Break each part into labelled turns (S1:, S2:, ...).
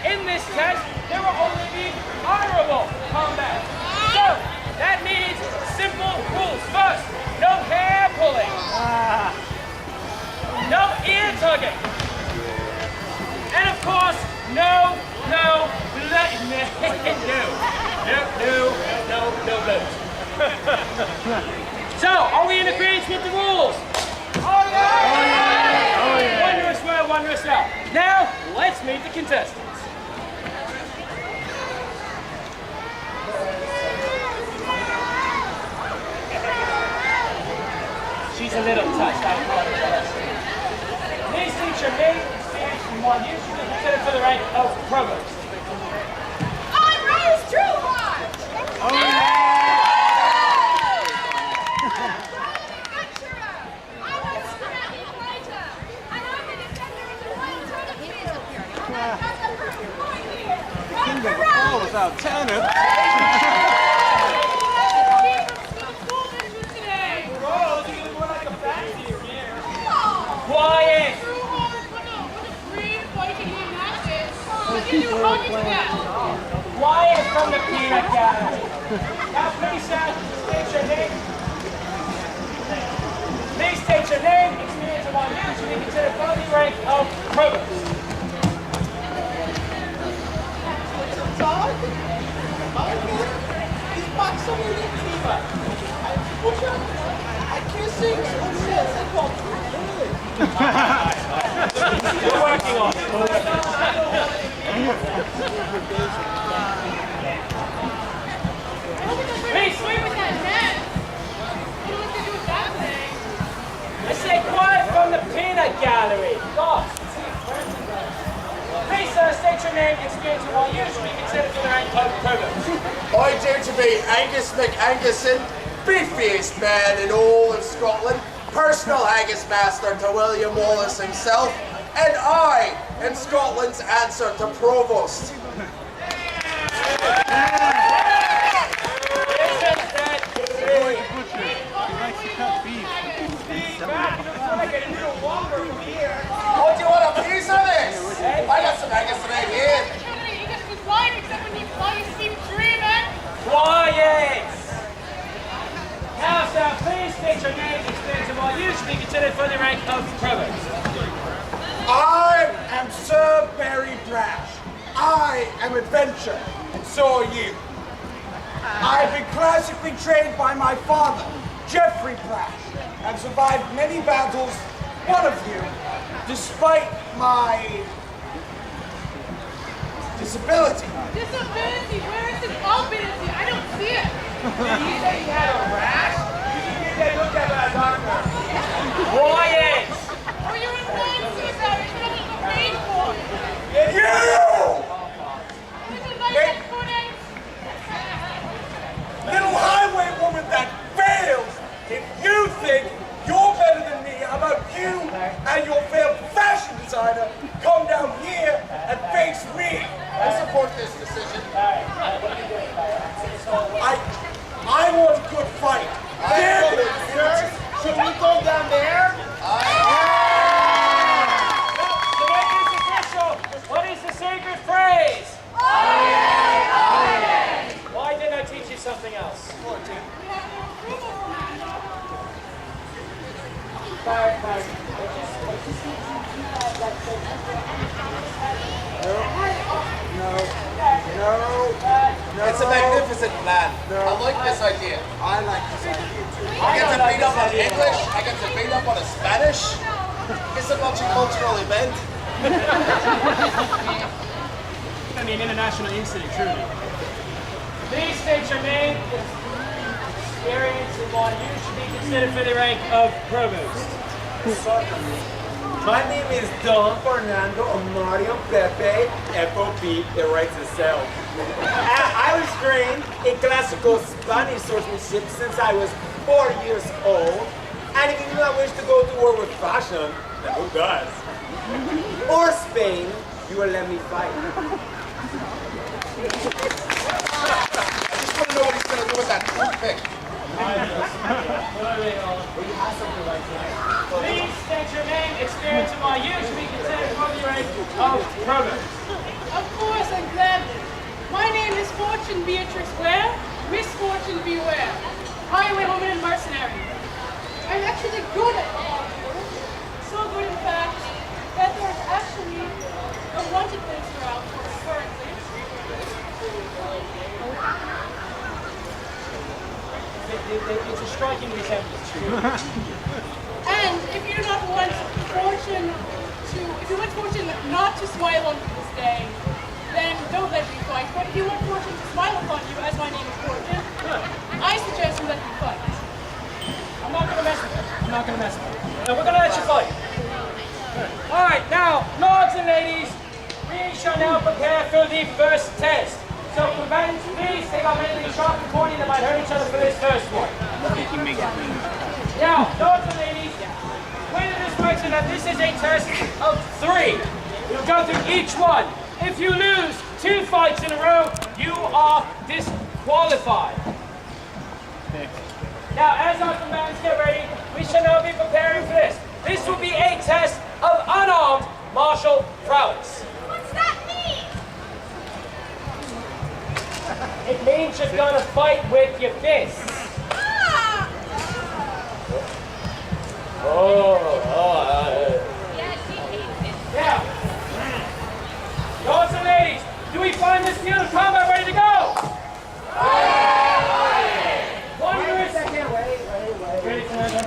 S1: In this test, there will only be honorable combat. So, that means simple rules. First, no hair pulling. No ear tugging. And of course, no votes. So, are we in agreement with the rules? Oh yeah! Wondrous well, wondrous well. Now, let's meet the contestants. She's a little touched, I apologize. Please teach your name, experience, and one you should be considered for the rank of Provost.
S2: I'm Rose Trueheart!
S1: Oh yeah!
S3: Without tennis.
S1: Quiet! Quiet from the peanut gallery. Now please state your name. Please state your name, experience of one you should be considered for the rank of Provost.
S4: I can't sing.
S1: We're working on it. Please, I say quiet from the peanut gallery. God. Please, sir, state your name, experience, and what you should be considered for the rank of Provost.
S4: I dare to be Angus McAnguson, beefiest man in all of Scotland, personal haggis master to William Wallace himself, and I am Scotland's answer to Provost. Oh, do you want a piece of this? I got some haggis right here.
S1: Quiet! Now, sir, please state your name, experience, and what you should be considered for the rank of Provost.
S4: I am Sir Barry Brash. I am adventure, and so are you. I've been classically trained by my father, Geoffrey Brash, and survived many battles, one of you, despite my disability.
S2: Disability? Where is this ability? I don't see it.
S1: Did you say you had a rash? You can get that look at a doctor. Quiet!
S2: Or you in one season? You should have paid for it. Is it like that, Courtney?
S4: Little highway woman that fails! If you think you're better than me, how about you and your failed fashion designer come down here and face me? I support this decision. I want a good fight.
S3: Should we go down there?
S1: To make this official, what is the sacred phrase? Why didn't I teach you something else?
S4: No. It's a magnificent plan. I like this idea. I like this idea too. I get to beat up on English. I get to beat up on a Spanish. It's a multicultural event.
S1: I mean, international incident, truly. Please state your name, experience, and why you should be considered for the rank of Provost.
S3: My name is Don Fernando Mario Pepe, FOP, that writes itself. I was trained in classical Spanish swordsmanship since I was 4 years old, and if you do not wish to go to war with fashion, then who does? Or Spain, you will let me fight.
S4: I just want to know what he's going to do with that toothpick.
S1: Please state your name, experience, and why you should be considered for the rank of Provost.
S2: Of course, Fortune Beatrice Ware, misfortune beware. Highwaywoman and mercenary. I'm actually good at all. So good, in fact, that there's actually a wanted poster out currently.
S1: It's a striking resemblance.
S2: And if you do not want fortune if you want fortune not to smile on you this day, then don't let me fight. But if you want fortune to smile upon you, as my name is Fortune, I suggest you let me fight.
S1: I'm not gonna mess with it. I'm not gonna mess with it. No, we're gonna let you fight. Alright, now, lords and ladies, we shall now prepare for the first test. So, combatants, please take off anything sharp and pointy that might hurt each other for this first one. Now, lords and ladies, the way that this works is that this is a test of 3. You'll go through each one. If you lose 2 fights in a row, you are disqualified. Now, as our combatants get ready, we shall now be preparing for this. This will be a test of unarmed martial prowess.
S2: What's that mean?
S1: It means you're gonna fight with your fists. Now, lords and ladies, do we find this field of combat ready to go? Wondrous. Ready, Commander?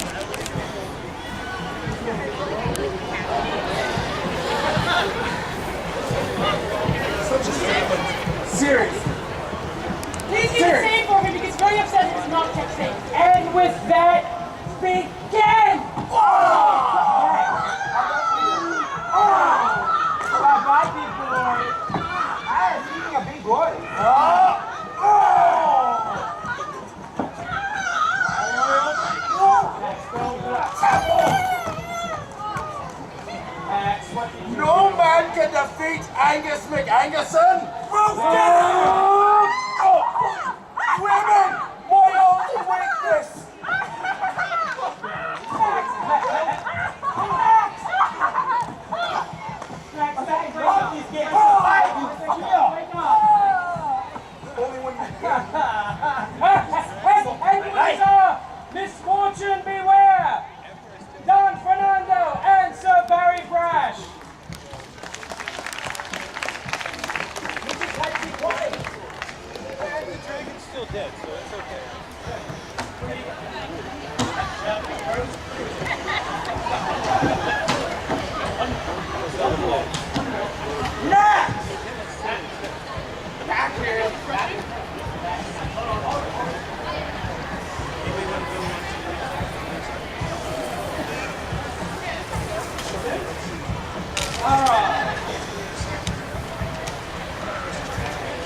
S3: Seriously.
S2: Please do the same for him because he's very upset that he's not kept safe.
S1: And with that, begin!
S3: Bye, big boy. I am eating a big boy.
S4: No man can defeat Angus McAngerson. Women, my only weakness.
S1: Misfortune beware! Don Fernando and Sir Barry Brash!
S5: The dragon's still dead, so it's okay.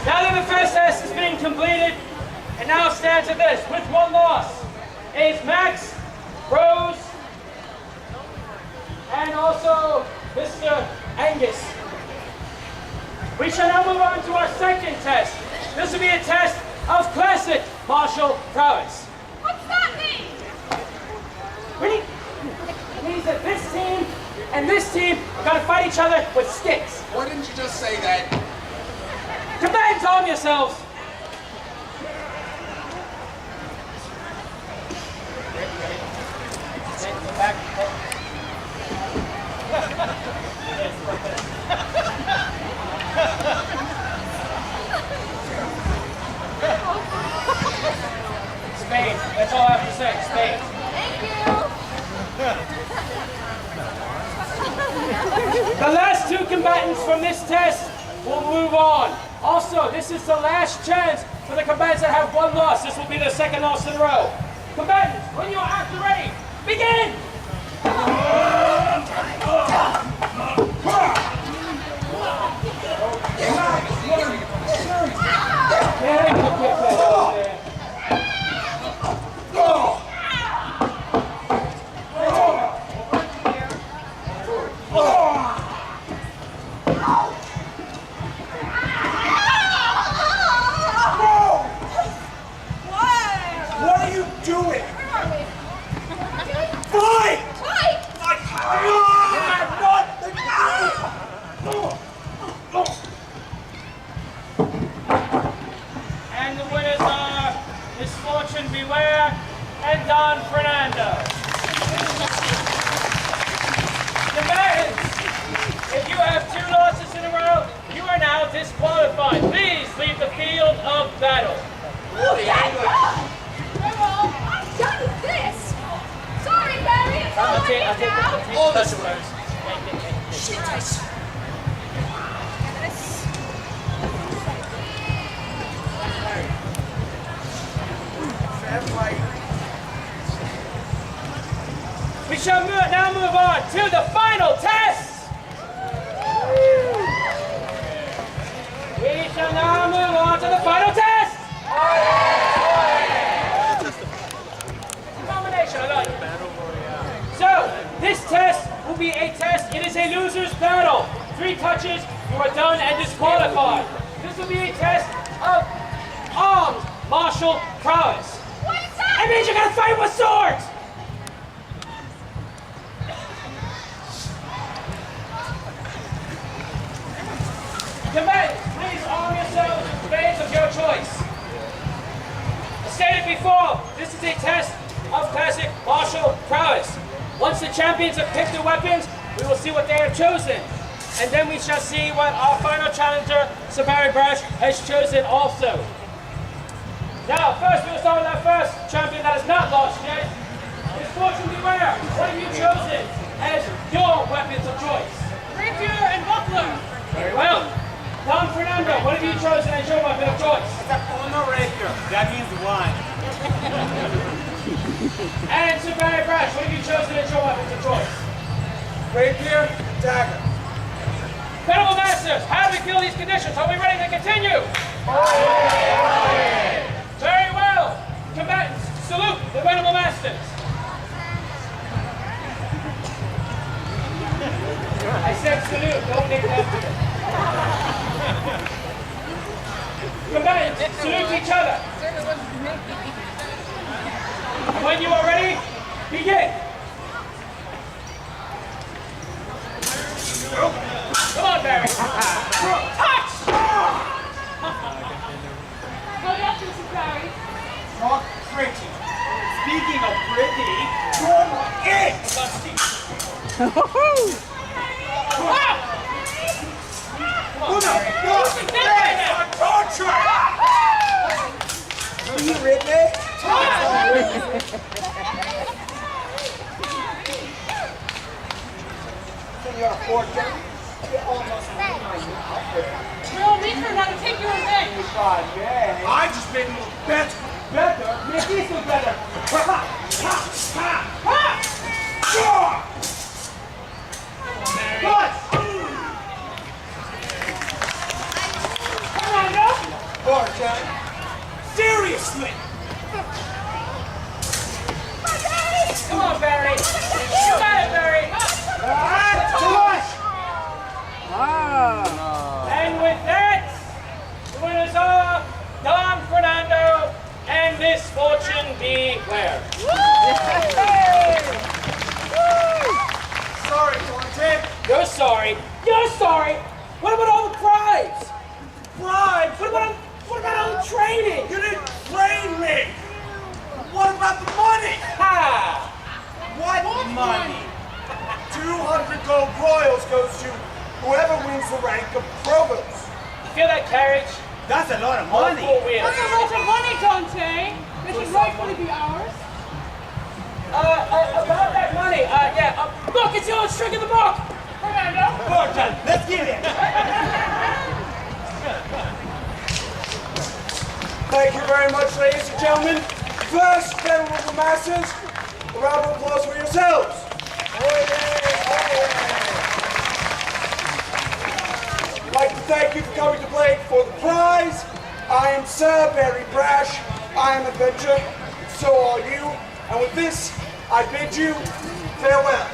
S1: Now that the first test has been completed, it now stands at this, with 1 loss, is Max, Rose, and also Mr. Angus. We shall now move on to our second test. This will be a test of classic martial prowess.
S2: What's that mean?
S1: It means that this team and this team are going to fight each other with sticks.
S4: Why didn't you just say that?
S1: Combatants, arm yourselves! Spain. That's all I have to say. Spain. The last 2 combatants from this test will move on. Also, this is the last chance for the combatants that have 1 loss. This will be their 2nd loss in a row. Combatants, when you are after ready, begin!
S4: What are you doing?
S2: Where are we?
S4: Fight!
S2: Fight!
S4: You have
S1: Fortune Beware, and Don Fernando. Combatants, if you have 2 losses in a row, you are now disqualified. Please leave the field of battle.
S6: I'm done with this. Sorry, Barry. It's all
S1: I'll take
S6: now.
S1: the words.
S6: Shit.
S1: We shall now move on to the final test. We shall now move on to the final test. Combination, I like it. So, this test will be a test. It is a loser's battle. 3 touches, you are done and disqualified. This will be a test of armed martial prowess.
S6: What is that?
S1: It means you're gonna fight with swords. Combatants, please arm yourselves with spades of your choice. As stated before, this is a test of classic martial prowess. Once the champions have picked their weapons, we will see what they have chosen. And then we shall see what our final challenger, Sir Barry Brash, has chosen also. Now, first we'll start with our first champion that has not lost yet. It's Fortune Beware. What have you chosen as your weapons of choice?
S2: Rapier and buckler.
S1: Very well. Don Fernando, what have you chosen as your weapon of choice?
S3: It's a Uno rapier. That means 1.
S1: And Sir Barry Brash, what have you chosen as your weapons of choice?
S4: Rapier, dagger.
S1: Federal Masters, how do we feel these conditions? Are we ready to continue? Very well. Combatants, salute the Venerable Masters. I said salute, don't make that to it. Combatants, salute each other. When you are ready, begin. Come on, Barry. Touch!
S2: Go up to Mr. Barry.
S3: Talk pretty. Speaking of pretty, you're it!
S4: You read me? Senor Fortune, you almost made my new outfit.
S2: We'll meet her now to take your revenge.
S4: I just made it look better.
S1: Better? Make this look better.
S4: Ha ha ha ha! Fortune, seriously!
S1: Come on, Barry. You got it, Barry. And with that, the winners are Don Fernando and Miss Fortune Beware.
S4: Sorry, Fortune.
S1: You're sorry. You're sorry. What about all the bribes?
S4: Bribes?
S1: What about all the training?
S4: You didn't train me! What about the money?
S1: Ha!
S4: What money? 200 gold royals goes to whoever wins the rank of Provost.
S1: You feel that carriage?
S3: That's a lot of
S1: On
S3: money.
S1: 4 wheels.
S2: That's a lot of money, Dante. It should rightfully be ours.
S1: About that money, look, it's the old string in the book.
S2: Fernando.
S3: Fortune, let's get it.
S4: Thank you very much, ladies and gentlemen. First, venerable masters, a round of applause for yourselves. I'd like to thank you for coming to play for the prize. I am Sir Barry Brash. I am adventure. So are you. And with this, I bid you farewell.